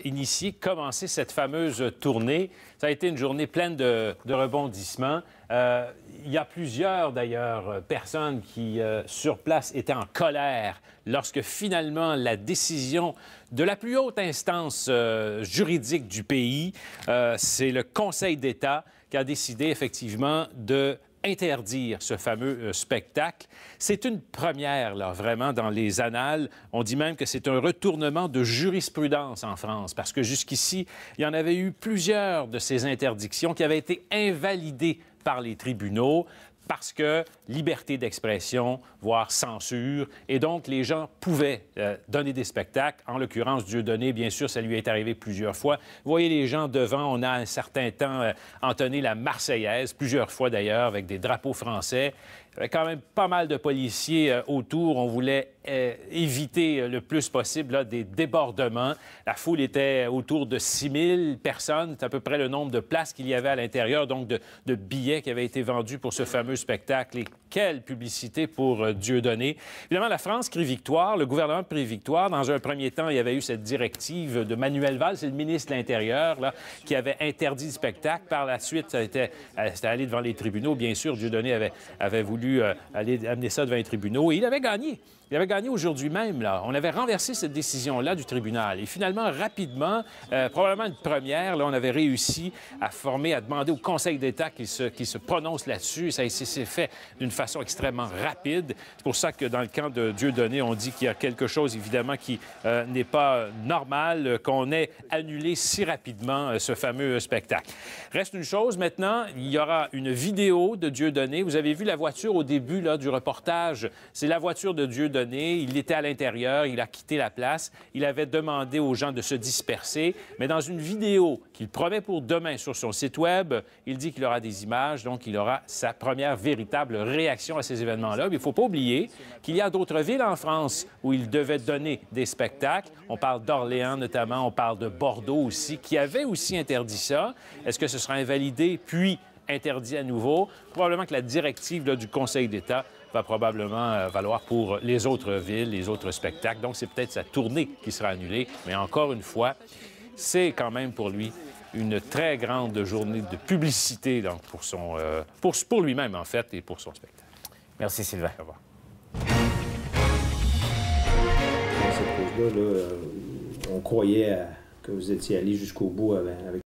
Initier, commencer cette fameuse tournée. Ça a été une journée pleine de rebondissements. Il y a plusieurs, d'ailleurs, personnes qui, sur place, étaient en colère lorsque, finalement, la décision de la plus haute instance juridique du pays, c'est le Conseil d'État qui a décidé, effectivement, de interdire ce fameux spectacle. C'est une première, là, vraiment, dans les annales. On dit même que c'est un retournement de jurisprudence en France, parce que jusqu'ici, il y en avait eu plusieurs de ces interdictions qui avaient été invalidées par les tribunaux parce que liberté d'expression, voire censure, et donc les gens pouvaient donner des spectacles. En l'occurrence, Dieudonné, bien sûr, ça lui est arrivé plusieurs fois. Vous voyez les gens devant, on a un certain temps entonné la Marseillaise, plusieurs fois d'ailleurs, avec des drapeaux français. Il y avait quand même pas mal de policiers autour. On voulait éviter le plus possible là, des débordements. La foule était autour de 6000 personnes. C'est à peu près le nombre de places qu'il y avait à l'intérieur, donc de billets qui avaient été vendus pour ce fameux spectacle. Et quelle publicité pour Dieudonné. Évidemment, la France crie victoire. Le gouvernement crie victoire. Dans un premier temps, il y avait eu cette directive de Manuel Valls, c'est le ministre de l'Intérieur, là, qui avait interdit le spectacle. Par la suite, c'était allé devant les tribunaux. Bien sûr, Dieudonné avait voulu amener ça devant les tribunaux. Et il avait gagné. Il avait gagné aujourd'hui même, là. On avait renversé cette décision-là du tribunal. Et finalement, rapidement, probablement une première, là, on avait réussi à demander au Conseil d'État qu'il se prononce là-dessus. Ça s'est fait d'une façon extrêmement rapide. C'est pour ça que dans le camp de Dieudonné, on dit qu'il y a quelque chose, évidemment, qui n'est pas normal, qu'on ait annulé si rapidement ce fameux spectacle. Reste une chose, maintenant, il y aura une vidéo de Dieudonné. Vous avez vu la voiture au début là, du reportage. C'est la voiture de Dieudonné. Il était à l'intérieur, il a quitté la place. Il avait demandé aux gens de se disperser. Mais dans une vidéo qu'il promet pour demain sur son site Web, il dit qu'il aura des images, donc il aura sa première véritable réaction à ces événements-là. Mais il ne faut pas oublier qu'il y a d'autres villes en France où il devait donner des spectacles. On parle d'Orléans notamment, on parle de Bordeaux aussi, qui avait aussi interdit ça. Est-ce que ce sera invalidé puis interdit à nouveau? Probablement que la directive là, du Conseil d'État va probablement valoir pour les autres villes, les autres spectacles. Donc, c'est peut-être sa tournée qui sera annulée. Mais encore une fois, c'est quand même pour lui une très grande journée de publicité donc, pour lui-même, en fait, et pour son spectacle. Merci, Sylvain. Au revoir. Dans cette cause-là, on croyait que vous étiez allé jusqu'au bout avec